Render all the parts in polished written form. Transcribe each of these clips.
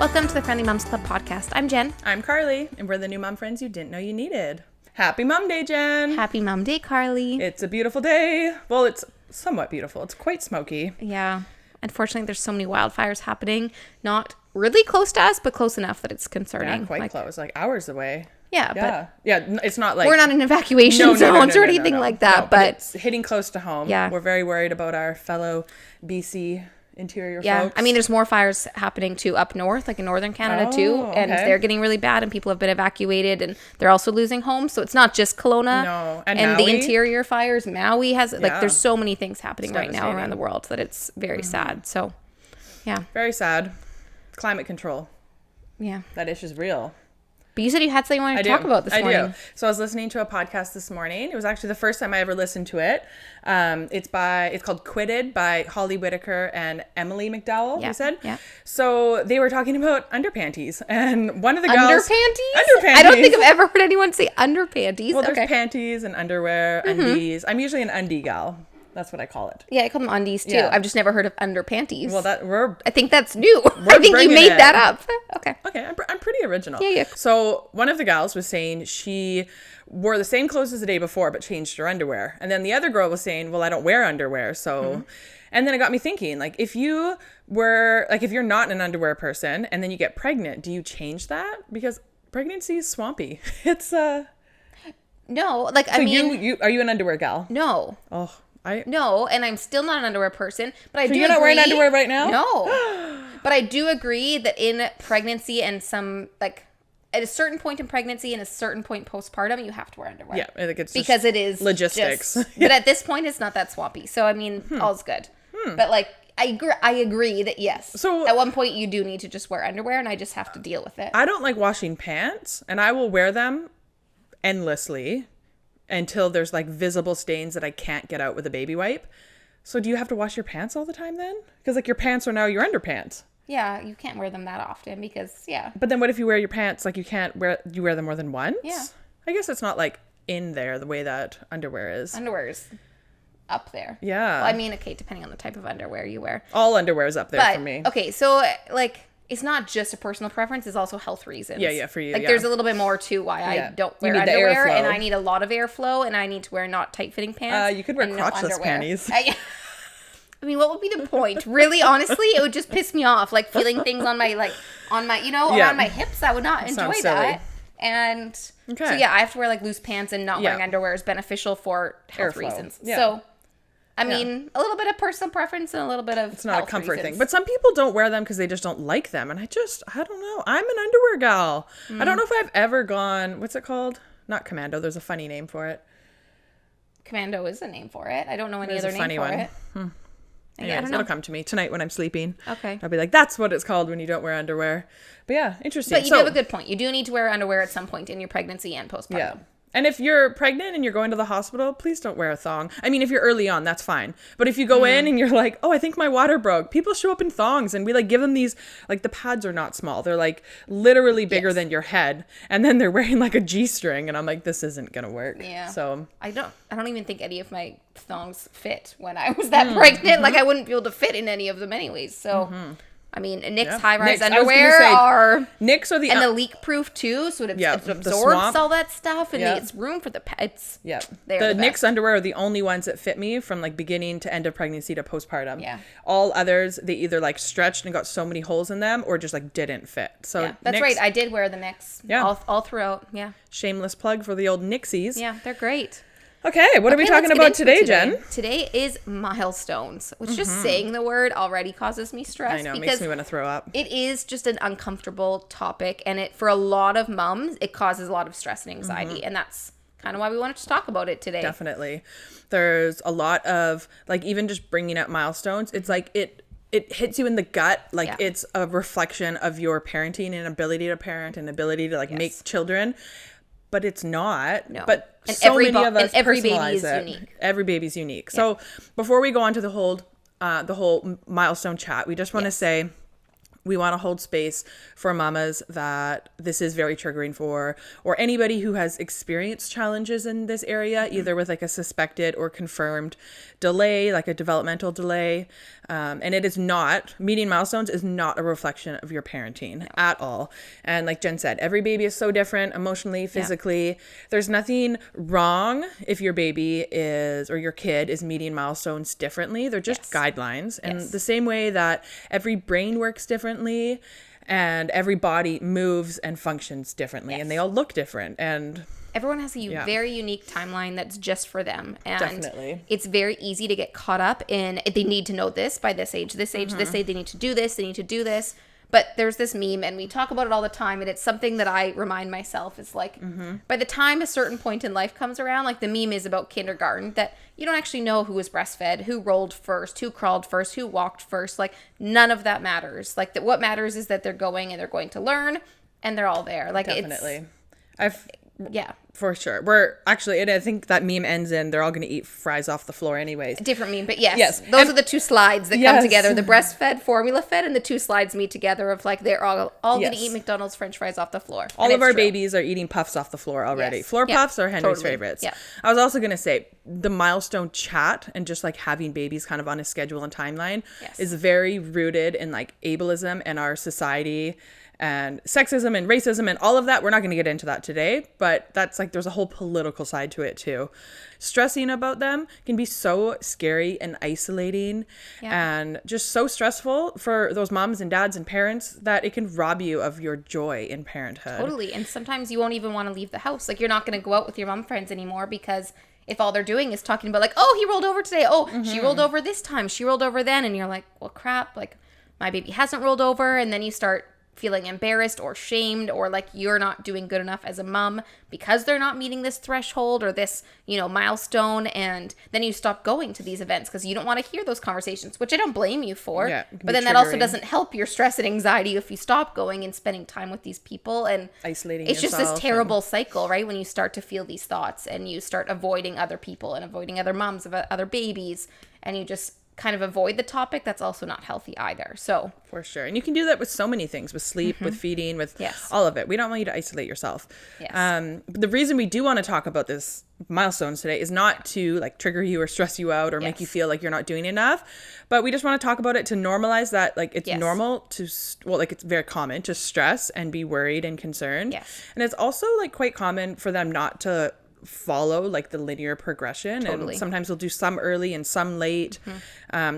Welcome to the Friendly Moms Club podcast. I'm Jen. I'm Karlee, and we're the new mom friends you didn't know you needed. Happy Mom Day, Jen. Happy Mom Day, Karlee. It's a beautiful day. Well, it's somewhat beautiful. It's quite smoky. Yeah. Unfortunately, there's so many wildfires happening. Not really close to us, but close enough that it's concerning. Yeah, quite close, like hours away. Yeah, but it's not like we're not in evacuation zones or anything like that. No, but it's hitting close to home. Yeah. We're very worried about our fellow BC interior folks. I mean, there's more fires happening too up north, like in northern Canada too, and okay. they're getting really bad, and people have been evacuated, and they're also losing homes. So it's not just Kelowna. No, and Maui. The interior fires. Maui has there's so many things happening It's right now around the world that it's very sad. So, yeah, very sad. Climate control. Yeah, that issu's real. But you said you had something you wanted to talk about this morning. I do. So I was listening to a podcast this morning. It was actually the first time I ever listened to it. It's called Quitted by Holly Whitaker and Emily McDowell, you said? Yeah. So they were talking about underpanties. And one of the girls... Underpanties? I don't think I've ever heard anyone say underpanties. Well, there's panties and underwear, undies. I'm usually an undie gal. That's what I call it. Yeah, I call them undies too. Yeah. I've just never heard of underpanties. Well, I think that's new. I think you made that up. Okay. Okay, I'm pretty original. Yeah. So one of the gals was saying she wore the same clothes as the day before, but changed her underwear. And then the other girl was saying, well, I don't wear underwear. So, and then it got me thinking, like, if you're not an underwear person and then you get pregnant, do you change that? Because pregnancy is swampy. It's, No, like, so are you an underwear gal? No. Oh. No, and I'm still not an underwear person, but I do agree. You're not wearing underwear right now? No. But I do agree that in pregnancy and at a certain point in pregnancy and a certain point postpartum, you have to wear underwear. Yeah, I think it's because it is logistics. But at this point, it's not that swampy. So, I mean, all's good. But, like, I agree that, yes. So at one point, you do need to just wear underwear, and I just have to deal with it. I don't like washing pants, and I will wear them endlessly until there's like visible stains that I can't get out with a baby wipe. So do you have to wash your pants all the time then? Because like your pants are now your underpants. Yeah, you can't wear them that often because, But then what if you wear your pants, like you wear them more than once? Yeah. I guess it's not like in there the way that underwear is. Underwear is up there. Yeah. Well, I mean, okay, depending on the type of underwear you wear. All underwear is up there for me. Okay, so like... It's not just a personal preference. It's also health reasons. Yeah, for you. Like, there's a little bit more to why I don't wear You need underwear, the airflow. and I need a lot of airflow, and I need to wear not tight-fitting pants. You could wear crotchless panties. I mean, what would be the point? Really, honestly, it would just piss me off. Like, feeling things on my around my hips. I would not enjoy that. And so, I have to wear, like, loose pants, and not wearing underwear is beneficial for health reasons. Yeah. So... I mean, a little bit of personal preference and a little bit of it's not a comfort thing. But some people don't wear them because they just don't like them. And I don't know. I'm an underwear gal. I don't know if I've ever gone, what's it called? Not commando. There's a funny name for it. Commando is a name for it. I don't know any other name funny for one. it. Anyways, it'll come to me tonight when I'm sleeping. Okay. I'll be like, that's what it's called when you don't wear underwear. But yeah, interesting. But you do have a good point. You do need to wear underwear at some point in your pregnancy and postpartum. Yeah. And if you're pregnant and you're going to the hospital, please don't wear a thong. I mean, if you're early on, that's fine. But if you go in and you're like, oh, I think my water broke. People show up in thongs and we like give them these, like the pads are not small. They're like literally bigger than your head. And then they're wearing like a G-string. And I'm like, this isn't going to work. Yeah. So I don't even think any of my thongs fit when I was that pregnant. Like I wouldn't be able to fit in any of them anyways. So... I mean, Nick's high-rise underwear are the leak-proof too, so it absorbs all that stuff, and it's room for the pets. Yeah, the Nick's underwear are the only ones that fit me from like beginning to end of pregnancy to postpartum. Yeah, all others they either like stretched and got so many holes in them, or just like didn't fit. So that's right. I did wear the Nick's. Yeah, all throughout. Yeah. Shameless plug for the old Nixies. Yeah, they're great. Okay, what are we talking about today, Jen? Today is milestones, which just saying the word already causes me stress. I know, it makes me want to throw up. It is just an uncomfortable topic, and for a lot of moms, it causes a lot of stress and anxiety, and that's kind of why we wanted to talk about it today. Definitely. There's a lot of, like, even just bringing up milestones, it's like it hits you in the gut, like it's a reflection of your parenting and ability to parent and ability to, like, make children. But it's not. No. But and so many of us personalize it. Unique. Every baby's unique. So before we go on to the whole milestone chat, we just want to say we want to hold space for mamas that this is very triggering for, or anybody who has experienced challenges in this area, either with like a suspected or confirmed delay, like a developmental delay. And it is not, meeting milestones is not a reflection of your parenting at all. And like Jen said, every baby is so different emotionally, physically. There's nothing wrong if your baby is, or your kid is meeting milestones differently. They're just guidelines. And the same way that every brain works differently, and every body moves and functions differently, and they all look different, and everyone has a very unique timeline that's just for them. And it's very easy to get caught up in, they need to know this by this age, this age, this age, they need to do this, they need to do this. But there's this meme, and we talk about it all the time, and it's something that I remind myself is like, by the time a certain point in life comes around, like the meme is about kindergarten, that you don't actually know who was breastfed, who rolled first, who crawled first, who walked first. Like, none of that matters. Like, what matters is that they're going and they're going to learn, and they're all there. Like, for sure. We're actually, and I think that meme ends in they're all going to eat fries off the floor anyways. Different meme, but yes. Those are the two slides that come together. The breastfed, formula fed, and the two slides meet together of like they're all going to eat McDonald's French fries off the floor. All of our babies are eating puffs off the floor already. Floor puffs are Henry's favorites. Yeah. I was also going to say the milestone chat and just like having babies kind of on a schedule and timeline is very rooted in like ableism and our society and sexism and racism and all of that. We're not going to get into that today, but that's like, there's a whole political side to it too. Stressing about them can be so scary and isolating and just so stressful for those moms and dads and parents that it can rob you of your joy in parenthood. Totally. And sometimes you won't even want to leave the house. Like, you're not going to go out with your mom friends anymore because if all they're doing is talking about like, oh, he rolled over today. Oh, she rolled over this time. She rolled over then. And you're like, well, crap, like my baby hasn't rolled over. And then you start feeling embarrassed or shamed, or like you're not doing good enough as a mom because they're not meeting this threshold or this, milestone. And then you stop going to these events because you don't want to hear those conversations, which I don't blame you for. But then that also doesn't help your stress and anxiety if you stop going and spending time with these people and isolating yourself. It's just this terrible cycle, right? When you start to feel these thoughts and you start avoiding other people and avoiding other moms of other babies, and you just kind of avoid the topic, that's also not healthy either. So for sure. And you can do that with so many things, with sleep, with feeding, with all of it. We don't want you to isolate yourself. The reason we do want to talk about this milestones today is not to like trigger you or stress you out or make you feel like you're not doing enough, but we just want to talk about it to normalize that like it's normal to, like it's very common to stress and be worried and concerned. And it's also like quite common for them not to follow like the linear progression. And sometimes we'll do some early and some late.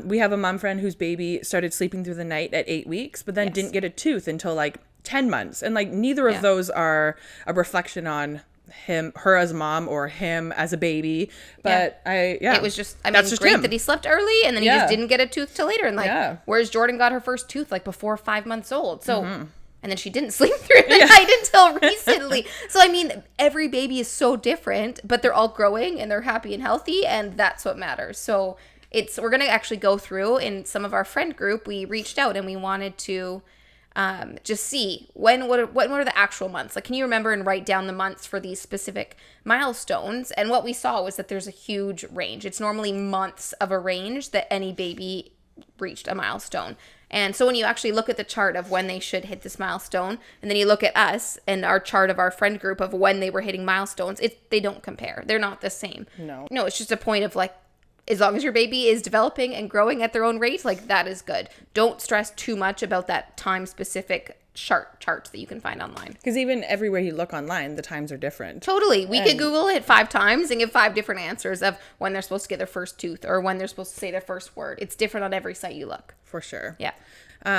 We have a mom friend whose baby started sleeping through the night at 8 weeks, but then didn't get a tooth until like 10 months. And like neither of those are a reflection on her as a mom or him as a baby, but it was just, that's just great him. That he slept early and then he just didn't get a tooth till later. And like, whereas Jordan got her first tooth like before 5 months old. So and then she didn't sleep through the night until recently. So, I mean, every baby is so different, but they're all growing and they're happy and healthy, and that's what matters. So, we're going to actually go through in some of our friend group. We reached out and we wanted to just see what are the actual months. Like, can you remember and write down the months for these specific milestones? And what we saw was that there's a huge range. It's normally months of a range that any baby reached a milestone. And so when you actually look at the chart of when they should hit this milestone, and then you look at us and our chart of our friend group of when they were hitting milestones, they don't compare. They're not the same. No, it's just a point of like, as long as your baby is developing and growing at their own rate, like that is good. Don't stress too much about that time-specific charts that you can find online. Because even everywhere you look online, the times are different. Totally. We could Google it 5 times and give 5 different answers of when they're supposed to get their first tooth or when they're supposed to say their first word. It's different on every site you look. For sure. Yeah.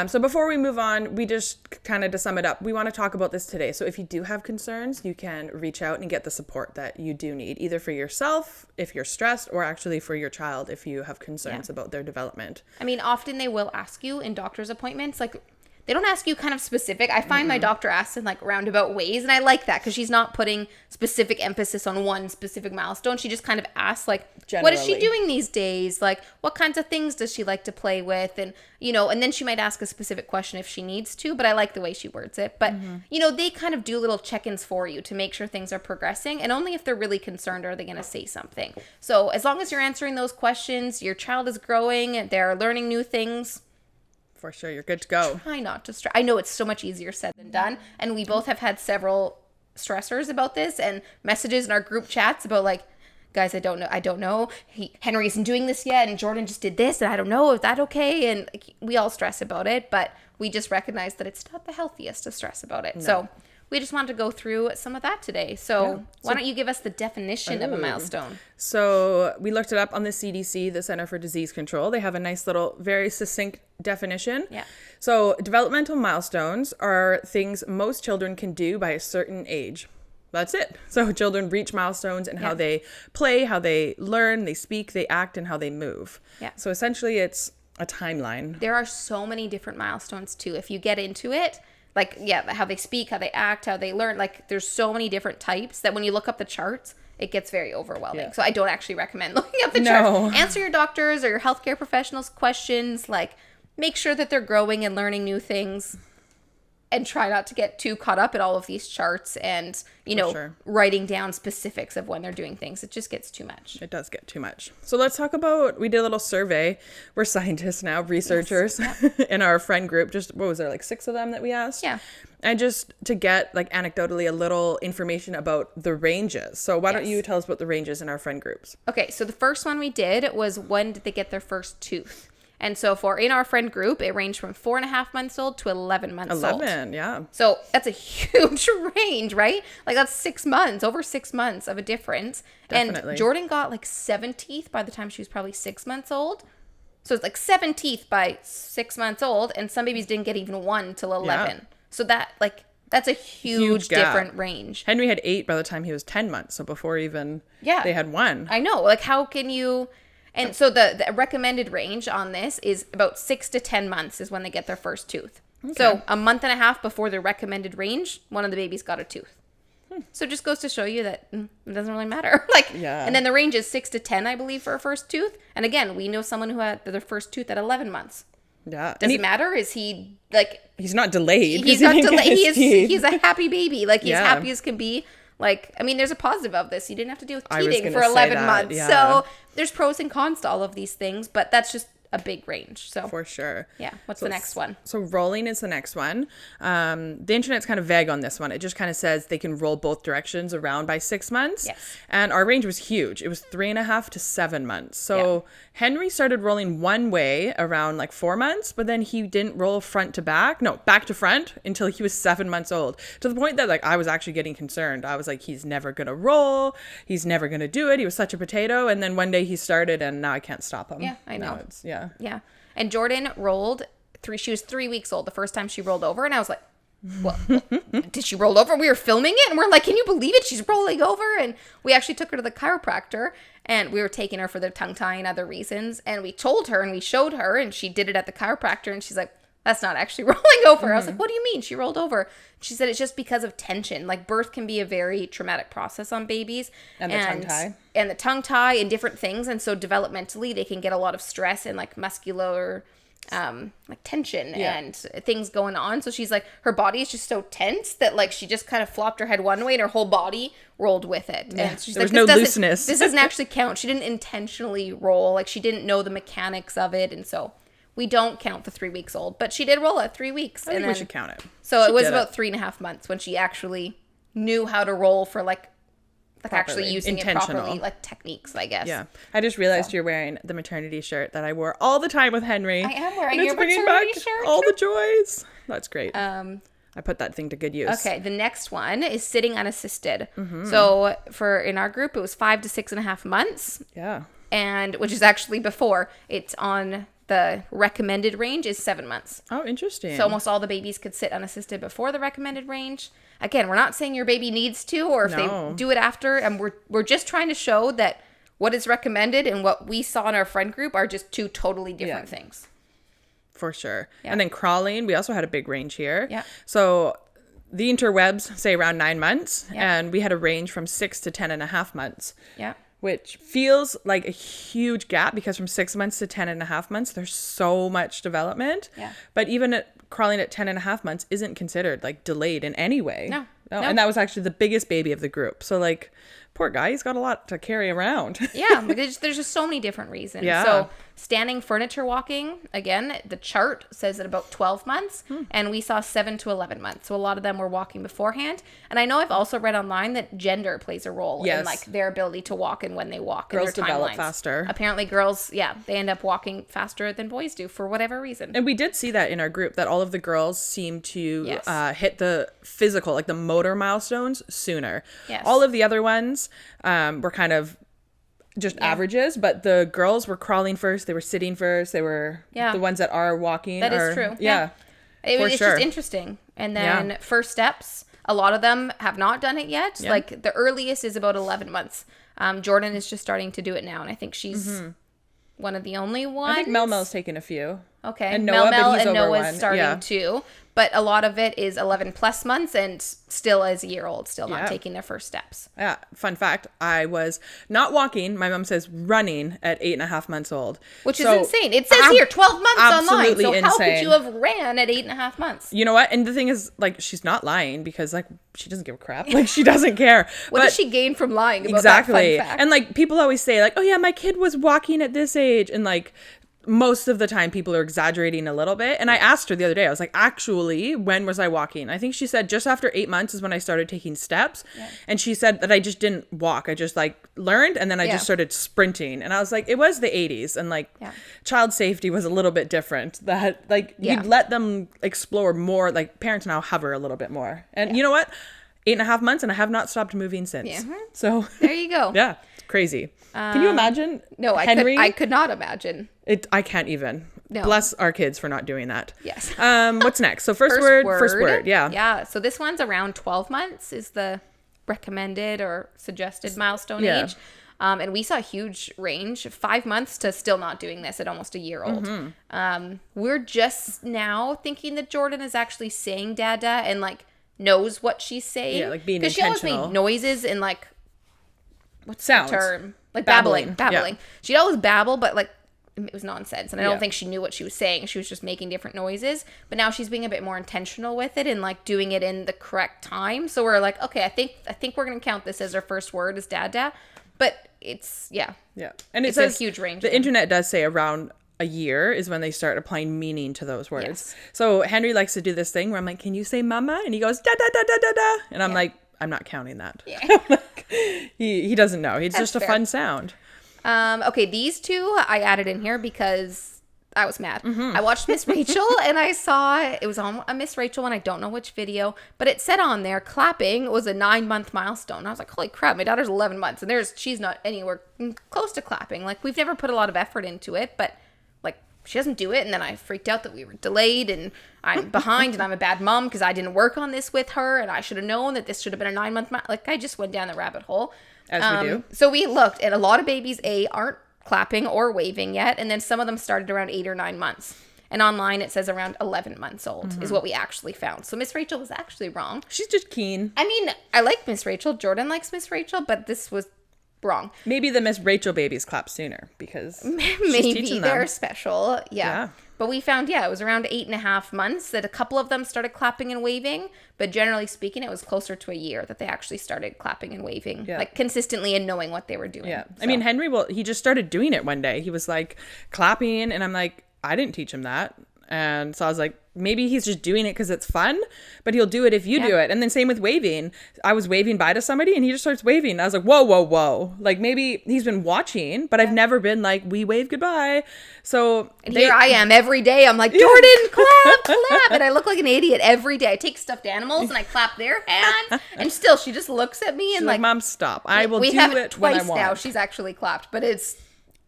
So before we move on, we just kind of, to sum it up, we want to talk about this today. So if you do have concerns, you can reach out and get the support that you do need, either for yourself if you're stressed, or actually for your child if you have concerns about their development. I mean, often they will ask you in doctor's appointments, like, they don't ask you kind of specific. I find my doctor asks in like roundabout ways, and I like that because she's not putting specific emphasis on one specific milestone. She just kind of asks like, generally, what is she doing these days? Like, what kinds of things does she like to play with? And, and then she might ask a specific question if she needs to, but I like the way she words it. But, they kind of do little check-ins for you to make sure things are progressing, and only if they're really concerned are they going to say something. So as long as you're answering those questions, your child is growing, they're learning new things, For sure. You're good to go. Try not to stress. I know it's so much easier said than done. And we both have had several stressors about this and messages in our group chats about like, guys, I don't know. Henry isn't doing this yet. And Jordan just did this. And I don't know. Is that okay? And like, we all stress about it. But we just recognize that it's not the healthiest to stress about it. No. So we just wanted to go through some of that today. So why don't you give us the definition of a milestone? So we looked it up on the CDC, the Center for Disease Control. They have a nice little, very succinct definition. Yeah. So developmental milestones are things most children can do by a certain age. That's it. So children reach milestones in how they play, how they learn, they speak, they act, and how they move. Yeah. So essentially it's a timeline. There are so many different milestones too. If you get into it, like, how they speak, how they act, how they learn. Like, there's so many different types that when you look up the charts, it gets very overwhelming. Yeah. So I don't actually recommend looking up the charts. Answer your doctors or your healthcare professionals' questions. Like, make sure that they're growing and learning new things. And try not to get too caught up in all of these charts and, writing down specifics of when they're doing things. It just gets too much. It does get too much. So let's talk about, we did a little survey. We're scientists now, researchers in our friend group. Just, what was there, like 6 of them that we asked? Yeah. And just to get, like, anecdotally a little information about the ranges. So why don't you tell us about the ranges in our friend groups? Okay, so the first one we did was when did they get their first tooth? And so in our friend group, it ranged from 4.5 months old to 11 months old. 11, yeah. So that's a huge range, right? Like that's 6 months, over 6 months of a difference. Definitely. And Jordan got like 7 teeth by the time she was probably 6 months old. So it's like 7 teeth by 6 months old. And some babies didn't get even 1 till 11. Yeah. So that's a huge different range. Henry had 8 by the time he was 10 months. So before even they had 1. I know. Like how can you... And so the recommended range on this is about 6 to 10 months is when they get their first tooth. Okay. So a month and a half before the recommended range, one of the babies got a tooth. So it just goes to show you that it doesn't really matter. And then the range is 6 to 10, I believe, for a first tooth. And again, we know someone who had their first tooth at 11 months. Yeah. Does it matter? Is he like... He's not delayed. He's not delayed. He's a happy baby. Like he's happy as can be. Like, I mean, there's a positive of this. You didn't have to deal with teething for 11 months. Yeah. So there's pros and cons to all of these things, but that's just a big range. So for sure. Yeah. What's the next one? So rolling is the next one. The internet's kind of vague on this one. It just kind of says they can roll both directions around by 6 months. Yes. And our range was huge. It was 3.5 to 7 months. So Henry started rolling one way around like 4 months, but then he didn't roll back to front until he was 7 months old, to the point that like I was actually getting concerned. I was like, he's never going to roll. He's never going to do it. He was such a potato. And then one day he started and now I can't stop him. Yeah, I know. Yeah. And Jordan rolled she was 3 weeks old the first time she rolled over. And I was like, well, did she roll over? We were filming it and we're like, can you believe it? She's rolling over. And we actually took her to the chiropractor and we were taking her for the tongue tie and other reasons. And we told her and we showed her and she did it at the chiropractor. And she's like, that's not actually rolling over. Mm-hmm. I was like, what do you mean? She rolled over. She said it's just because of tension. Like birth can be a very traumatic process on babies. And the tongue tie. And the tongue tie and different things. And so developmentally, they can get a lot of stress and like muscular like tension and things going on. So she's like, her body is just so tense that like she just kind of flopped her head one way and her whole body rolled with it. Yeah. And she's there like, was no looseness. This doesn't actually count. She didn't intentionally roll. Like she didn't know the mechanics of it. And so we don't count the 3 weeks old, but she did roll at 3 weeks. I think we should count it. So it was about 3.5 months when she actually knew how to roll for like actually using it properly, like techniques, I guess. Yeah. I just realized you're wearing the maternity shirt that I wore all the time with Henry. I am wearing your maternity shirt. All the joys. That's great. I put that thing to good use. Okay. The next one is sitting unassisted. Mm-hmm. So in our group, it was 5 to 6.5 months. Yeah. And which is actually before it's on the recommended range is 7 months. Oh, interesting. So almost all the babies could sit unassisted before the recommended range. Again, we're not saying your baby needs to or if they do it after. And we're just trying to show that what is recommended and what we saw in our friend group are just two totally different things. For sure. Yeah. And then crawling, we also had a big range here. Yeah. So the interwebs say around 9 months. Yeah. And we had a range from 6 to 10.5 months. Yeah. Which feels like a huge gap because from 6 months to 10.5 months, there's so much development. Yeah. But even crawling at 10.5 months isn't considered like delayed in any way. No. And that was actually the biggest baby of the group. So like poor guy, he's got a lot to carry around. Yeah, there's just so many different reasons. Yeah. So standing furniture walking, again, the chart says at about 12 months, and we saw 7 to 11 months. So a lot of them were walking beforehand. And I know I've also read online that gender plays a role in like their ability to walk and when they walk. Girls and their develop timelines. faster. Apparently girls, they end up walking faster than boys do for whatever reason. And we did see that in our group, that all of the girls seem to hit the physical, like the motor milestones sooner. Yes. All of the other ones were kind of just averages, but the girls were crawling first, they were sitting first, they were the ones that are walking. That is true. Yeah. It's just interesting. And then first steps, a lot of them have not done it yet. Yeah. Like the earliest is about 11 months. Jordan is just starting to do it now, and I think she's one of the only ones. I think Mel's taken a few. Okay. And Noah, Mel but he's and over Noah's one. starting too. But a lot of it is 11 plus months and still as a year old, still not taking their first steps. Yeah. Fun fact, I was not walking. My mom says running at 8.5 months old. Which is insane. It says here 12 months online. So insane. How could you have ran at 8.5 months? You know what? And the thing is, like, she's not lying because, like, she doesn't give a crap. Like, she doesn't care. What does she gain from lying about exactly. that fun fact? And, like, people always say, like, oh, yeah, my kid was walking at this age. And, like, most of the time people are exaggerating a little bit. And I asked her the other day, I was like, actually, when was I walking? I think she said just after 8 months is when I started taking steps. Yeah. And she said that I just didn't walk. I just like learned and then I just started sprinting. And I was like, it was the 80s. And like child safety was a little bit different. That like you'd let them explore more. Like parents now hover a little bit more. And you know what? 8.5 months and I have not stopped moving since. Yeah. So there you go. Yeah. Crazy. Can you imagine? No, Henry? I could not imagine. I can't even. No. Bless our kids for not doing that. Yes. What's next? So first word. Yeah. Yeah. So this one's around 12 months is the recommended or suggested milestone age. And we saw a huge range, 5 months to still not doing this at almost a year old. Mm-hmm. We're just now thinking that Jordan is actually saying dada and like knows what she's saying. Yeah, like being intentional. Because she always made noises and like, what's sounds. the term? Like babbling. Yeah. She'd always babble, but like it was nonsense. And I don't think she knew what she was saying. She was just making different noises. But now she's being a bit more intentional with it and like doing it in the correct time. So we're like, okay, I think we're going to count this as her first word is dada. But it's, yeah. And it says a huge range. The internet does say around a year is when they start applying meaning to those words. Yes. So Henry likes to do this thing where I'm like, can you say mama? And he goes, da, da, da, da, da, da. And I'm like, I'm not counting that. Yeah. he doesn't know. It's just a fun sound. Okay, these two I added in here because I was mad. Mm-hmm. I watched Miss Rachel and I saw it was on a Miss Rachel and I don't know which video, but it said on there clapping was a 9-month milestone. I was like, holy crap, my daughter's 11 months and she's not anywhere close to clapping. Like we've never put a lot of effort into it, but like she doesn't do it. And then I freaked out that we were delayed and I'm behind and I'm a bad mom because I didn't work on this with her and I should have known that this should have been a 9-month. Like I just went down the rabbit hole. As we do. So we looked and a lot of babies aren't clapping or waving yet. And then some of them started around 8 or 9 months. And online it says around 11 months old is what we actually found. So Miss Rachel was actually wrong. She's just keen. I mean, I like Miss Rachel. Jordan likes Miss Rachel, but this was wrong. Maybe the Miss Rachel babies clap sooner because maybe they're special. Yeah. But we found, it was around 8.5 months that a couple of them started clapping and waving. But generally speaking, it was closer to a year that they actually started clapping and waving, like consistently and knowing what they were doing. Yeah. So. I mean, Henry, he just started doing it one day. He was like clapping and I'm like, I didn't teach him that. And so I was like, maybe he's just doing it because it's fun, but he'll do it if you do it. And then same with waving. I was waving bye to somebody and he just starts waving. I was like, whoa, whoa, whoa. Like maybe he's been watching, but I've never been like, we wave goodbye. So here I am every day. I'm like, Jordan, clap, clap. And I look like an idiot every day. I take stuffed animals and I clap their hands. And still, she just looks at me and she's like, Mom, stop. I will do it when I want. We have it twice now. She's actually clapped, but it's...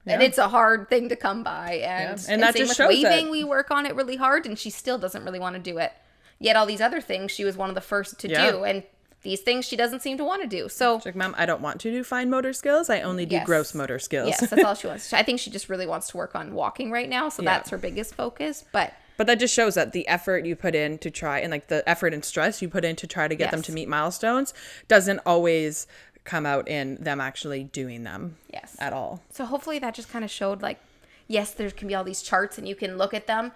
Yeah. And it's a hard thing to come by. And that just shows waving, that. We work on it really hard, and she still doesn't really want to do it. Yet all these other things, she was one of the first to do. And these things she doesn't seem to want to do. So she's like, Mom, I don't want to do fine motor skills. I only do gross motor skills. Yes, that's all she wants. I think she just really wants to work on walking right now. So that's her biggest focus. But that just shows that the effort you put in to try, and like the effort and stress you put in to try to get them to meet milestones doesn't always come out in them actually doing them at all. So hopefully that just kind of showed like, yes, there can be all these charts and you can look at them,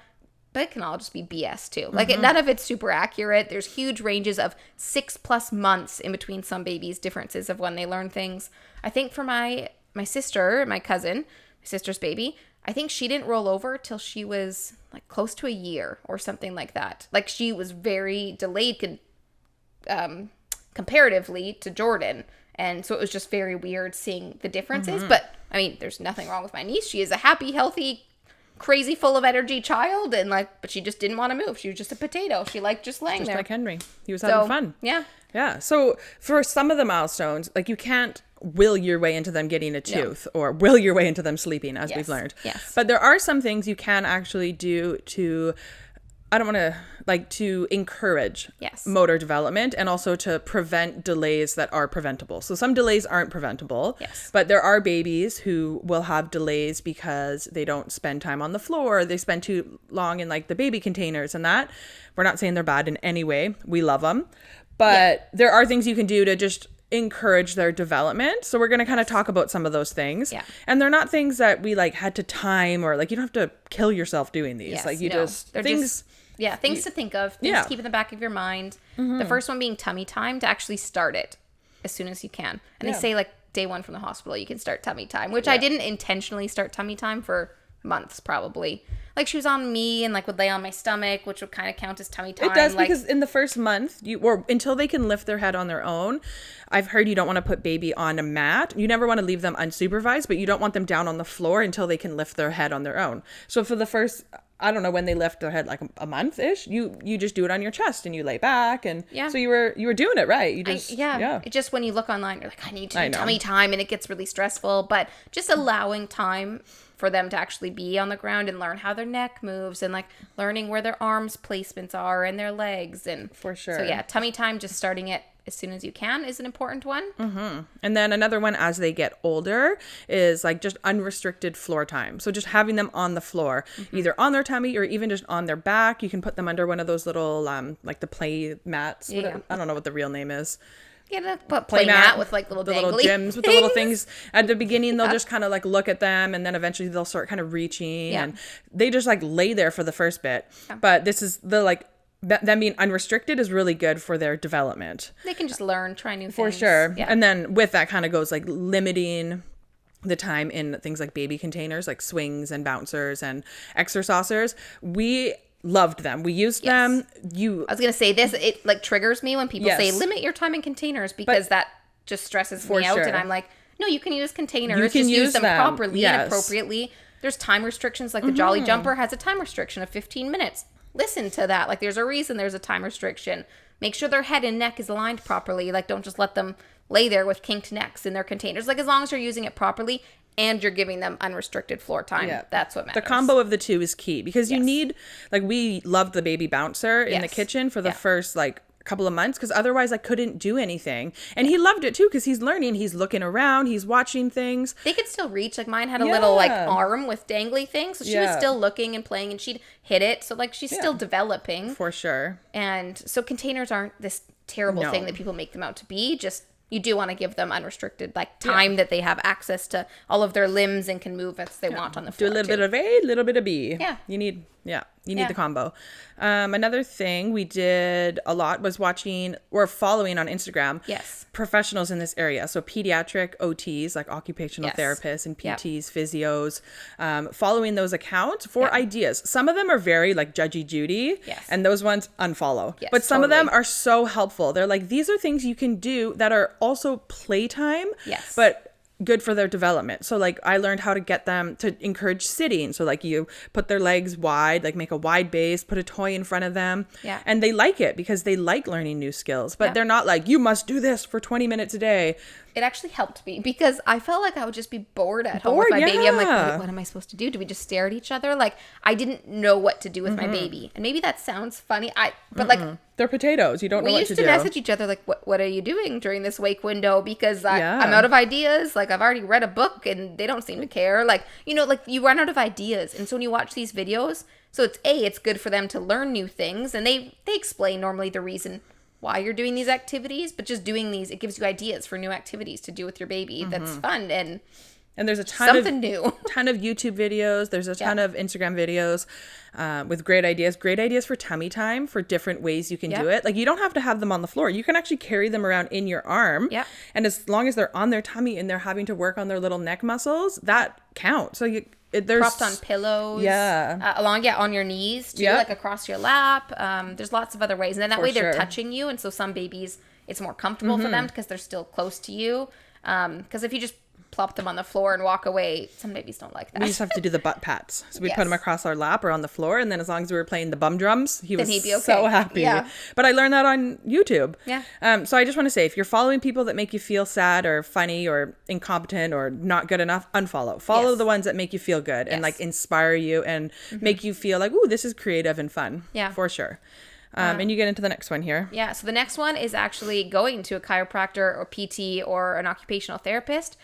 but it can all just be BS too. Like none of it's super accurate. There's huge ranges of 6+ months in between some babies, differences of when they learn things. I think for my sister, my cousin, my sister's baby, I think she didn't roll over till she was like close to a year or something like that. Like she was very delayed comparatively to Jordan. And so it was just very weird seeing the differences. But I mean, there's nothing wrong with my niece. She is a happy, healthy, crazy, full of energy child. And but she just didn't want to move. She was just a potato. She liked just laying there. Just like Henry. He was having fun. Yeah. Yeah. So for some of the milestones, like you can't will your way into them getting a tooth or will your way into them sleeping, as we've learned. Yes. But there are some things you can actually do to, I don't want to, like, to encourage motor development and also to prevent delays that are preventable. So some delays aren't preventable, but there are babies who will have delays because they don't spend time on the floor. They spend too long in like the baby containers and that. We're not saying they're bad in any way. We love them. But there are things you can do to just encourage their development. So we're going to kind of talk about some of those things. Yeah. And they're not things that we like had to time or like you don't have to kill yourself doing these. Yes, like you just things to think of, things to keep in the back of your mind. The first one being tummy time, to actually start it as soon as you can. And they say like day 1 from the hospital you can start tummy time, which I didn't intentionally start tummy time for months probably. Like she was on me and like would lay on my stomach, which would kind of count as tummy time. It does, like, because in the first month, or until they can lift their head on their own, I've heard you don't want to put baby on a mat. You never want to leave them unsupervised, but you don't want them down on the floor until they can lift their head on their own. So for the first, I don't know, when they lift their head, like a month-ish, you just do it on your chest and you lay back. And so you were doing it right. You just, It just, when you look online, you're like, I need to do tummy time, and it gets really stressful. But just allowing time for them to actually be on the ground and learn how their neck moves and like learning where their arms placements are and their legs. And for sure. So tummy time, just starting it as soon as you can is an important one. And then another one as they get older is like just unrestricted floor time. So just having them on the floor, either on their tummy or even just on their back. You can put them under one of those little like the play mats. I don't know what the real name is. Yeah, play mat with like little gyms with the little things. At the beginning, they'll just kind of like look at them, and then eventually they'll start kind of reaching, and they just like lay there for the first bit. But this is the like them being unrestricted is really good for their development. They can just learn, try new things. For sure. And then with that kind of goes like limiting the time in things like baby containers, like swings and bouncers and exercisers. We loved them. We used them. I was gonna say this. It like triggers me when people say limit your time in containers, because that just stresses me out. And I'm like, no, you can use containers. You can use them properly and appropriately. There's time restrictions. Like the Jolly Jumper has a time restriction of 15 minutes. Listen to that. Like there's a reason there's a time restriction. Make sure their head and neck is aligned properly. Like don't just let them lay there with kinked necks in their containers. Like as long as you're using it properly and you're giving them unrestricted floor time, that's what matters. The combo of the two is key, because you need, like, we loved the baby bouncer in the kitchen for the first like couple of months, because otherwise I couldn't do anything. And he loved it too, because he's learning, he's looking around, he's watching things. They could still reach. Like mine had a little like arm with dangly things, so she was still looking and playing, and she'd hit it, so like she's still developing for sure. And so containers aren't this terrible thing that people make them out to be. Just you do want to give them unrestricted like time that they have access to all of their limbs and can move as they want on the floor. Do a little bit of A, a little bit of B. You need the combo. Another thing we did a lot was watching or following on Instagram professionals in this area. So pediatric OTs, like occupational therapists, and PTs, physios, following those accounts for ideas. Some of them are very like judgy Judy, and those ones unfollow. But some of them are so helpful. They're like, these are things you can do that are also playtime, but good for their development. So like I learned how to get them to encourage sitting. So like you put their legs wide, like make a wide base, put a toy in front of them, and they like it because they like learning new skills. But they're not like, you must do this for 20 minutes a day. It actually helped me, because I felt like I would just be bored at home with my baby. I'm like, what am I supposed to do? Do we just stare at each other? Like I didn't know what to do with my baby. And maybe that sounds funny. But like they're potatoes. You don't know what to do. We used to message each other like, what are you doing during this wake window? Because I'm out of ideas. Like I've already read a book and they don't seem to care. Like, you know, like you run out of ideas. And so when you watch these videos, so it's good for them to learn new things. And they explain normally the reason why you're doing these activities, but just doing these, it gives you ideas for new activities to do with your baby. That's fun. And And there's a ton of YouTube videos. There's a ton of Instagram videos with great ideas for tummy time, for different ways you can do it. Like, you don't have to have them on the floor. You can actually carry them around in your arm. Yeah. And as long as they're on their tummy and they're having to work on their little neck muscles, that counts. So there's propped on pillows. On your knees too, like across your lap. There's lots of other ways. And then that way they're touching you. And so some babies, it's more comfortable for them because they're still close to you. Because if you just plop them on the floor and walk away, some babies don't like that. We just have to do the butt pats. So we'd put him across our lap or on the floor, and then as long as we were playing the bum drums, he'd be okay. So happy. Yeah. But I learned that on YouTube. Yeah. So I just want to say, if you're following people that make you feel sad or funny or incompetent or not good enough, unfollow. Follow the ones that make you feel good and like inspire you and make you feel like, ooh, this is creative and fun. Yeah. For sure. And you get into the next one here. Yeah. So the next one is actually going to a chiropractor or PT or an occupational therapist.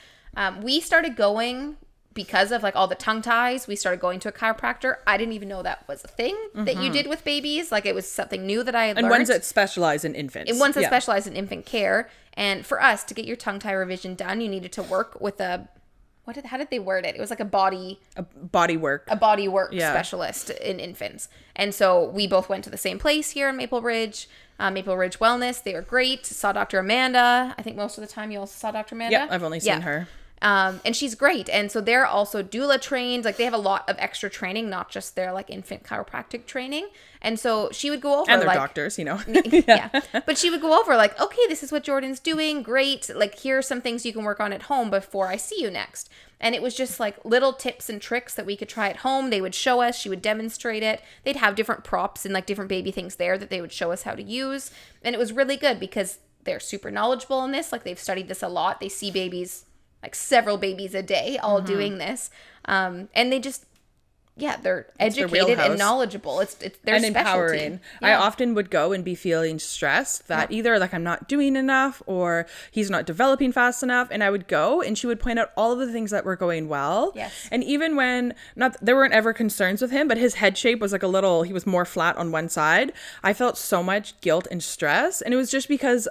We started going because of like all the tongue ties. We started going to a chiropractor. I didn't even know that was a thing that you did with babies. Like, it was something new that I had learned. And ones that specialize in infants. And ones that specialize in infant care. And for us to get your tongue tie revision done, you needed to work with how did they word it? It was like a body work specialist in infants. And so we both went to the same place here in Maple Ridge Wellness. They were great. Saw Dr. Amanda. I think most of the time you also saw Dr. Amanda. Yeah, I've only seen her. And she's great. And so they're also doula trained. Like, they have a lot of extra training, not just their like infant chiropractic training. And so she would go over, and they're doctors, you know. But she would go over like, okay, this is what Jordan's doing. Great. Like, here are some things you can work on at home before I see you next. And it was just like little tips and tricks that we could try at home. They would show us, she would demonstrate it. They'd have different props and like different baby things there that they would show us how to use. And it was really good because they're super knowledgeable in this. Like, they've studied this a lot. They see babies, like several babies a day, all doing this. And they just, they're educated and knowledgeable. It's their and specialty. Empowering. Yeah. I often would go and be feeling stressed that either like I'm not doing enough or he's not developing fast enough. And I would go and she would point out all of the things that were going well. Yes. And even when there weren't ever concerns with him, but his head shape was like he was more flat on one side. I felt so much guilt and stress. And it was just because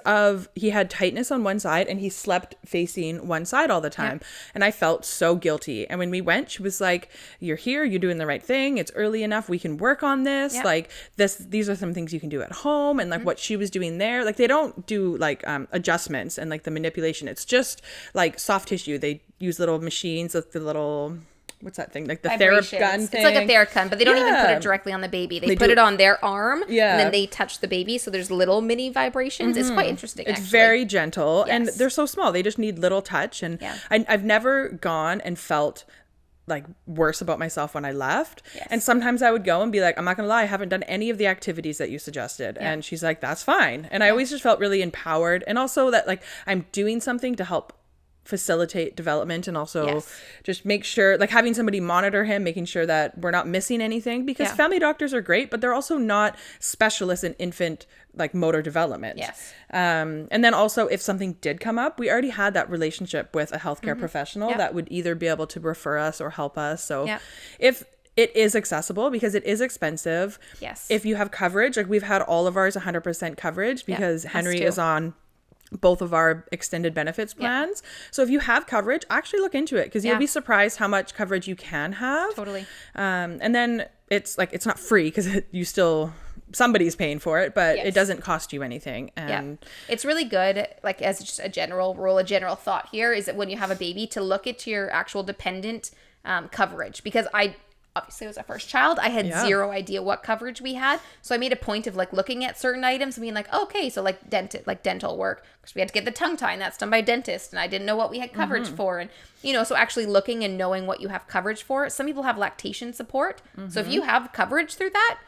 he had tightness on one side and he slept facing one side all the time. Yeah. And I felt so guilty. And when we went, she was like, you're here, you're doing the right thing. It's early enough. We can work on this. Yep. Like these are some things you can do at home. And like what she was doing there, like they don't do like adjustments and like the manipulation. It's just like soft tissue. They use little machines with the little, what's that thing? Like the Theragun thing. It's like a Theragun, but they don't even put it directly on the baby. They put it on their arm and then they touch the baby. So there's little mini vibrations. It's quite interesting. It's very gentle and they're so small. They just need little touch. And I've never gone and felt like worse about myself when I left. Yes. And sometimes I would go and be like, I'm not gonna lie, I haven't done any of the activities that you suggested. And she's like, that's fine. And I always just felt really empowered. And also that like I'm doing something to help facilitate development and also just make sure, like having somebody monitor him, making sure that we're not missing anything, because family doctors are great, but they're also not specialists in infant like motor development. Yes. And then also if something did come up, we already had that relationship with a healthcare professional that would either be able to refer us or help us. So if it is accessible, because it is expensive. Yes. If you have coverage, like we've had all of ours 100% coverage because Henry is on both of our extended benefits plans. So if you have coverage, actually look into it because you'll be surprised how much coverage you can have. Totally. And then it's like, it's not free because somebody's paying for it, but it doesn't cost you anything. And it's really good. Like as just a general rule, a general thought here is that when you have a baby to look at your actual dependent coverage, because obviously it was our first child. I had zero idea what coverage we had. So I made a point of like looking at certain items and being like, okay, so like dental work, because we had to get the tongue tie and that's done by a dentist. And I didn't know what we had coverage for. And, so actually looking and knowing what you have coverage for. Some people have lactation support. So if you have coverage through that,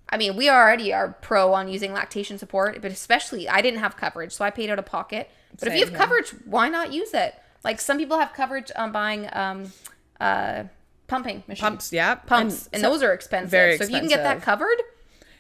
I mean, we already are pro on using lactation support, but especially I didn't have coverage. So I paid out of pocket. But if you have coverage, why not use it? Like some people have coverage on buying, pumping machines. Pumps. And those are expensive. Very expensive. So if you can get that covered.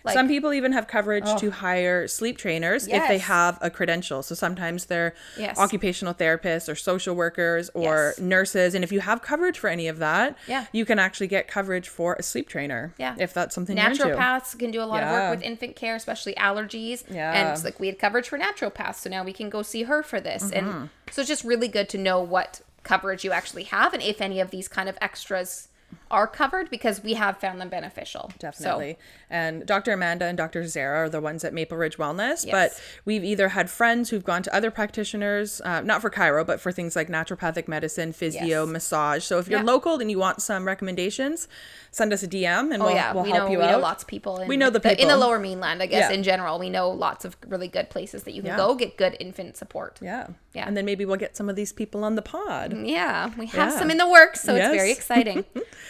Like, some people even have coverage to hire sleep trainers if they have a credential. So sometimes they're occupational therapists or social workers or nurses. And if you have coverage for any of that, you can actually get coverage for a sleep trainer if that's something you're into. Naturopaths can do a lot of work with infant care, especially allergies. And it's like we had coverage for naturopaths. So now we can go see her for this. And so it's just really good to know what coverage you actually have and if any of these kind of extras are covered, because we have found them beneficial. Definitely. And Dr. Amanda and Dr. Zara are the ones at Maple Ridge Wellness, but we've either had friends who've gone to other practitioners, not for chiro, but for things like naturopathic medicine, physio, massage. So if you're local and you want some recommendations, send us a DM and we'll help you out. We know lots of people. We know the people. In the lower mainland, I guess, in general. We know lots of really good places that you can go get good infant support. Yeah. And then maybe we'll get some of these people on the pod. Yeah. We have some in the works, so it's very exciting.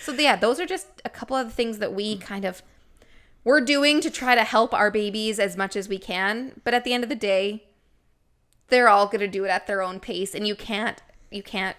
So yeah, those are just a couple of the things that we kind of we're doing to try to help our babies as much as we can. But at the end of the day, they're all going to do it at their own pace, and you can't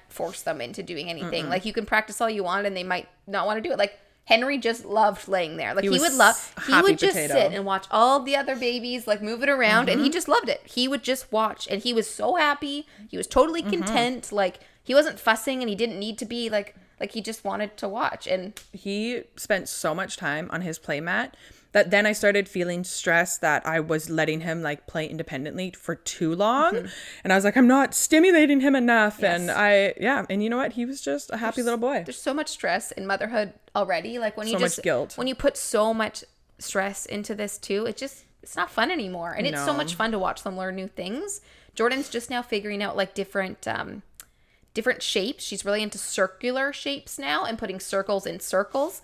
force them into doing anything. Like, you can practice all you want and they might not want to do it. Like, Henry just loved laying there. Like, he would just sit and watch all the other babies like move it around, and he just loved it. He would just watch, and he was so happy. He was totally content. Like, he wasn't fussing, and he didn't need to be like he just wanted to watch. And he spent so much time on his play mat that then I started feeling stressed that I was letting him like play independently for too long. And I was like, I'm not stimulating him enough. And and you know what? He was just a happy little boy. There's so much stress in motherhood already. Like, when you much guilt. When you put so much stress into this too, it's not fun anymore. And it's so much fun to watch them learn new things. Jordan's just now figuring out like different shapes. She's really into circular shapes now and putting circles in circles.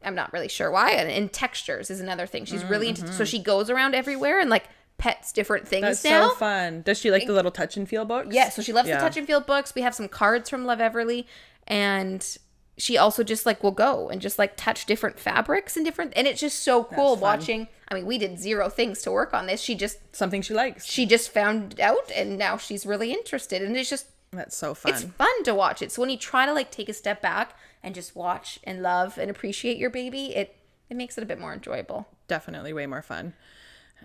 I'm not really sure why. And textures is another thing. She's really into, so she goes around everywhere and like pets different things. That's now. so fun. Does she like the little touch and feel books? Yeah, so she loves the touch and feel books. We have some cards from Love Everly, and she also just like will go and just like touch different fabrics and it's just so cool watching. I mean, we did zero things to work on this. She just something she likes. She just found out, and now she's really interested, and it's just that's so fun. It's fun to watch it. So when you try to like take a step back and just watch and love and appreciate your baby, it makes it a bit more enjoyable. Definitely way more fun.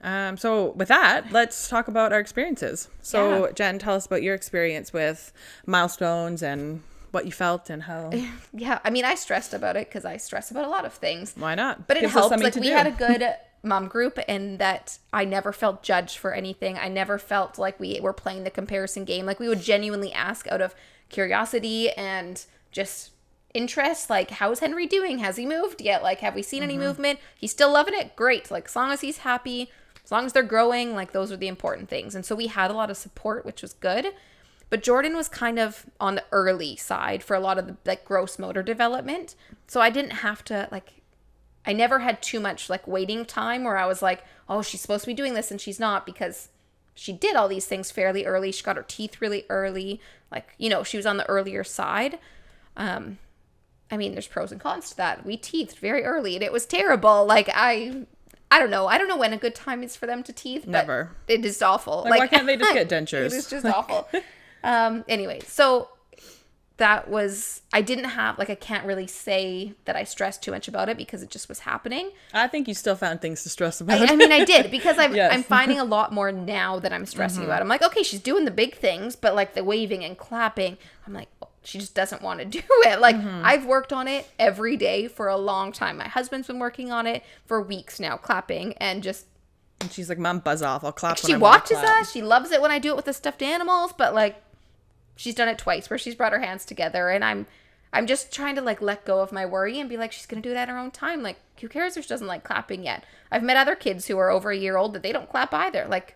So with that, let's talk about our experiences. So Jen, tell us about your experience with Milestones and what you felt and how. Yeah, I mean, I stressed about it because I stress about a lot of things. Why not? But it helped. Like, we had a good mom group, and that I never felt judged for anything. I never felt like we were playing the comparison game. Like, we would genuinely ask out of curiosity and just interest, like, how's Henry doing? Has he moved yet? Like, have we seen any movement? He's still loving it? Great. Like, as long as he's happy, as long as they're growing, like, those are the important things. And so we had a lot of support, which was good. But Jordan was kind of on the early side for a lot of the like gross motor development. So I didn't have to like, I never had too much like waiting time where I was like, oh, she's supposed to be doing this and she's not, because she did all these things fairly early. She got her teeth really early. Like, you know, she was on the earlier side. I mean, there's pros and cons to that. We teethed very early and it was terrible. Like, I don't know. I don't know when a good time is for them to teeth. But never. It is awful. Like, why can't they just get dentures? It is just awful. Anyway, so that was, I didn't have, like, I can't really say that I stressed too much about it because it just was happening. I think you still found things to stress about. I mean, I did, because I'm finding a lot more now that I'm stressing about. I'm like, okay, she's doing the big things, but like the waving and clapping, I'm like, oh, she just doesn't want to do it. Like, I've worked on it every day for a long time. My husband's been working on it for weeks now, clapping, and she's like, Mom, buzz off. I'll clap when she I watches want to clap. us. She loves it when I do it with the stuffed animals, but like, she's done it twice where she's brought her hands together, and I'm just trying to like let go of my worry and be like, she's going to do it at her own time. Like, who cares if she doesn't like clapping yet? I've met other kids who are over a year old that they don't clap either. Like,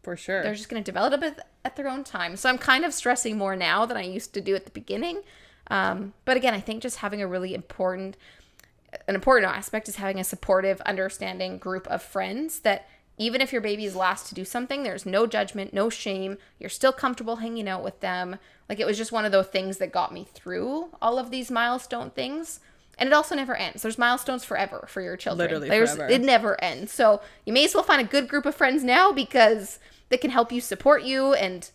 for sure. They're just going to develop it at their own time. So I'm kind of stressing more now than I used to do at the beginning. But again, I think just having an important aspect is having a supportive, understanding group of friends that even if your baby is last to do something, there's no judgment, no shame. You're still comfortable hanging out with them. Like, it was just one of those things that got me through all of these milestone things. And it also never ends. There's milestones forever for your children. Literally forever. It never ends. So you may as well find a good group of friends now, because they can help you, support you, and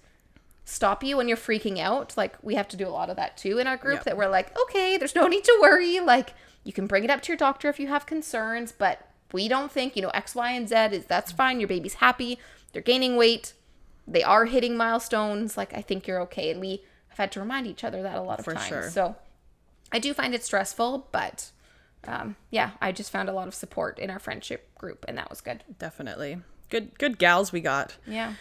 stop you when you're freaking out. Like, we have to do a lot of that too in our group, that we're like, okay, there's no need to worry. Like, you can bring it up to your doctor if you have concerns, but we don't think, X, Y, and Z that's fine. Your baby's happy. They're gaining weight. They are hitting milestones. Like, I think you're okay. And we have had to remind each other that a lot of times. Sure. So I do find it stressful, but I just found a lot of support in our friendship group, and that was good. Definitely. good gals we got. Yeah.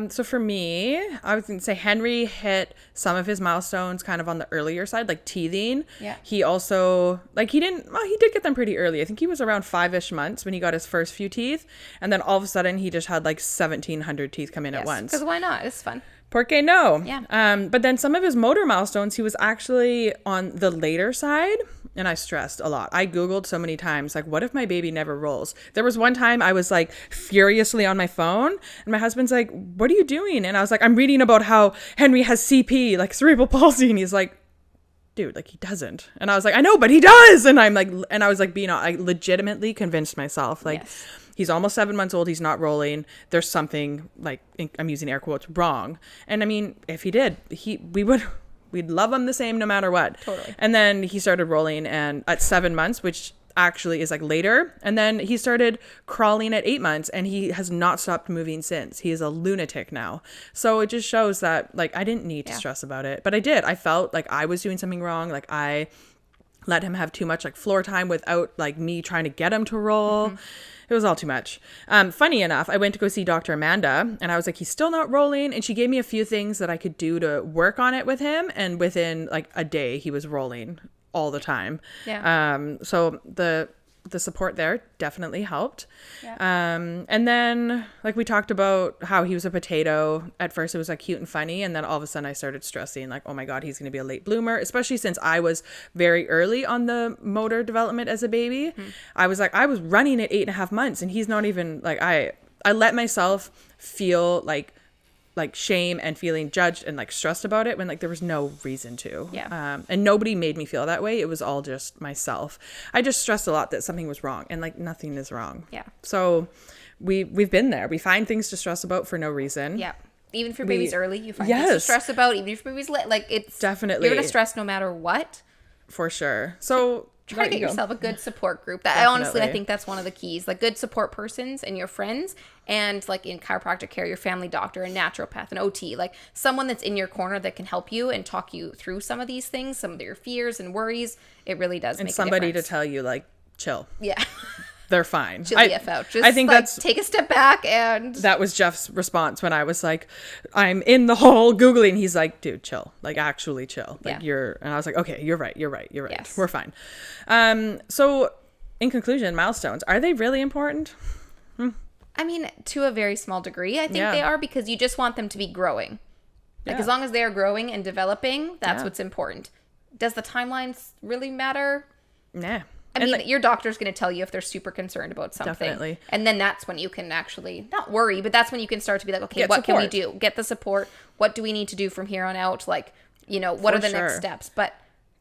So for me, I was going to say Henry hit some of his milestones kind of on the earlier side, like teething. Yeah. He also, like, he did get them pretty early. I think he was around 5-ish months when he got his first few teeth. And then all of a sudden he just had like 1,700 teeth come in at once. Because why not? It's fun. Por qué no? Yeah. But then some of his motor milestones, he was actually on the later side, and I stressed a lot. I Googled so many times, like, what if my baby never rolls? There was one time I was like furiously on my phone, and my husband's like, what are you doing? And I was like, I'm reading about how Henry has CP, like cerebral palsy. And he's like, dude, like, he doesn't. And I was like, I know, but he does. And I was like, I legitimately convinced myself, like, yes. He's almost 7 months old. He's not rolling. There's something, like, I'm using air quotes, wrong. And I mean, if he did, we'd love him the same no matter what. Totally. And then he started rolling and at 7 months, which actually is like later. And then he started crawling at 8 months, and he has not stopped moving since. He is a lunatic now. So it just shows that, like, I didn't need to stress about it, but I did. I felt like I was doing something wrong. Like, I let him have too much like floor time without like me trying to get him to roll. Mm-hmm. It was all too much. Funny enough, I went to go see Dr. Amanda, and I was like, he's still not rolling. And she gave me a few things that I could do to work on it with him. And within like a day, he was rolling all the time. Yeah. So the support there definitely helped. Yeah. And then like we talked about how he was a potato. At first it was like cute and funny, and then all of a sudden I started stressing like, oh my God, he's going to be a late bloomer, especially since I was very early on the motor development as a baby. Mm-hmm. I was running at 8.5 months, and he's not even like, I let myself feel like shame and feeling judged and like stressed about it when like there was no reason to. Yeah. And nobody made me feel that way. It was all just myself. I just stressed a lot that something was wrong, and like nothing is wrong. Yeah. So we've been there. We find things to stress about for no reason. Yeah. Even if your baby's early, you find things to stress about. Even if your baby's late, like it's definitely, you're gonna stress no matter what. For sure. So try to get yourself a good support group. That I think that's one of the keys. Like good support persons and your friends, and like in chiropractic care, your family doctor, a naturopath, an OT, like someone that's in your corner that can help you and talk you through some of these things, some of your fears and worries. It really does make a difference. And somebody to tell you like, chill. Yeah. They're fine. Chill the F out. Just, I think like, that's take a step back. And that was Jeff's response when I was like, I'm in the hole Googling. He's like, dude, chill. Like actually chill. Like and I was like, okay, you're right. Yes. We're fine. So in conclusion, milestones, are they really important? I mean, to a very small degree, I think they are, because you just want them to be growing. Like as long as they are growing and developing, that's what's important. Does the timelines really matter? Nah. I mean, your doctor's going to tell you if they're super concerned about something. Definitely. And then that's when you can actually, not worry, but that's when you can start to be like, okay, what can we do? Get the support. What do we need to do from here on out? Like, you know, what are the next steps? But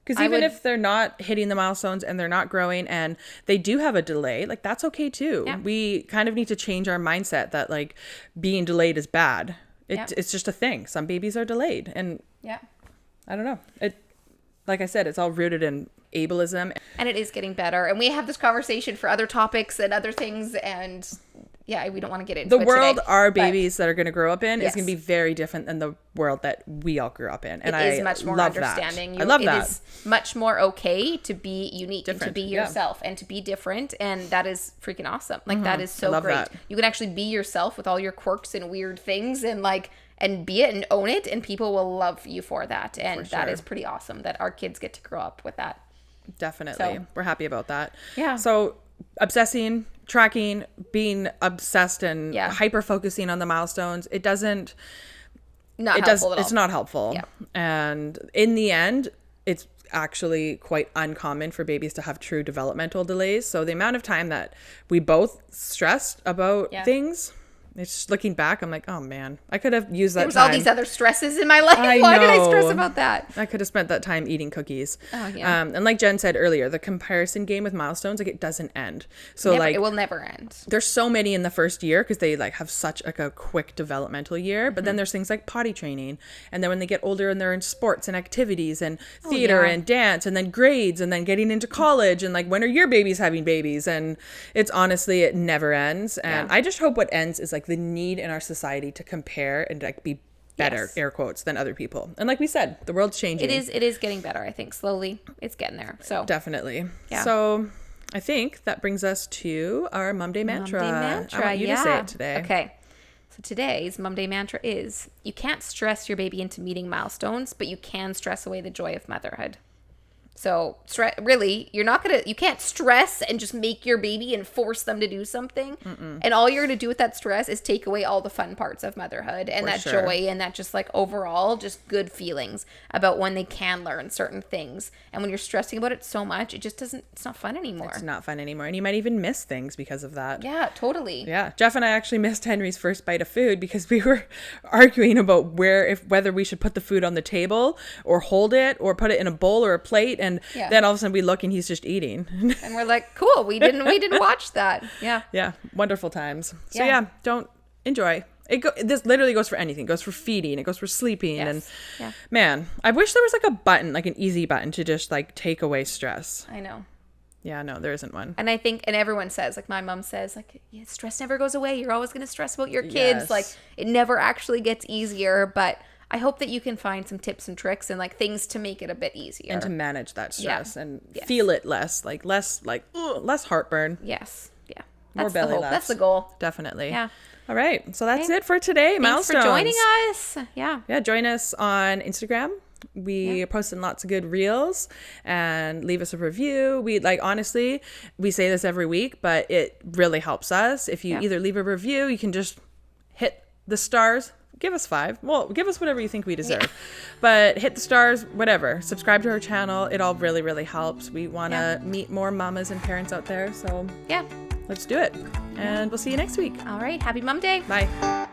because even if they're not hitting the milestones and they're not growing and they do have a delay, like that's okay too. Yeah. We kind of need to change our mindset that like being delayed is bad. It's just a thing. Some babies are delayed, and I don't know. Like I said, it's all rooted in ableism. And it is getting better. And we have this conversation for other topics and other things. And we don't want to get into it. The world our babies that are going to grow up in is going to be very different than the world that we all grew up in. And it is much more understanding. I love that. It is much more okay to be unique and to be yourself and to be different. And that is freaking awesome. Like that is so great. That. You can actually be yourself with all your quirks and weird things and like, and be it and own it, and people will love you for that. And that is pretty awesome that our kids get to grow up with that. Definitely. So, we're happy about that. Yeah. So obsessing, tracking, being obsessed and hyper focusing on the milestones, it's not helpful. Yeah. And in the end, it's actually quite uncommon for babies to have true developmental delays. So the amount of time that we both stressed about things, it's just looking back, I'm like, oh man, I could have used that time. There was all these other stresses in my life. Why did I stress about that? I could have spent that time eating cookies. Oh, yeah. And like Jen said earlier, the comparison game with milestones, like it doesn't end. So it will never end. There's so many in the first year because they like have such like a quick developmental year. But then there's things like potty training. And then when they get older and they're in sports and activities and theater and dance and then grades and then getting into college and like when are your babies having babies? And it's honestly, it never ends. And I just hope what ends is like the need in our society to compare and like be better, air quotes, than other people. And like we said, the world's changing. It is getting better, I think. Slowly it's getting there. So definitely. So I think that brings us to our Mom Day mantra. I want you to say it today. Okay. So today's Mom Day mantra is, you can't stress your baby into meeting milestones, but you can stress away the joy of motherhood. So really, you can't stress and just make your baby and force them to do something. Mm-mm. And all you're going to do with that stress is take away all the fun parts of motherhood and joy and that just like overall just good feelings about when they can learn certain things. And when you're stressing about it so much, it's not fun anymore. It's not fun anymore. And you might even miss things because of that. Yeah, totally. Yeah. Jeff and I actually missed Henry's first bite of food because we were arguing about whether we should put the food on the table or hold it or put it in a bowl or a plate. And then all of a sudden we look and he's just eating. And we're like, cool, we didn't watch that. Yeah. Yeah. Wonderful times. So don't enjoy. This literally goes for anything. It goes for feeding. It goes for sleeping. Yes. And man, I wish there was like a button, like an easy button to just like take away stress. I know. Yeah, no, there isn't one. And I think, and everyone says, like my mom says, like, stress never goes away. You're always going to stress about your kids. Yes. Like it never actually gets easier, but I hope that you can find some tips and tricks and like things to make it a bit easier. And to manage that stress and feel it less heartburn. Yes. Yeah. More belly laughs. That's the goal. Definitely. Yeah. All right. So that's it for today. Thanks Milestones. for joining us. Yeah. Yeah. Join us on Instagram. We are posting lots of good reels, and leave us a review. Honestly, we say this every week, but it really helps us. If you either leave a review, you can just hit the stars. Give us 5. Well, give us whatever you think we deserve. Yeah. But hit the stars, whatever. Subscribe to our channel. It all really, really helps. We want to meet more mamas and parents out there. So let's do it. And we'll see you next week. All right. Happy Mom Day. Bye.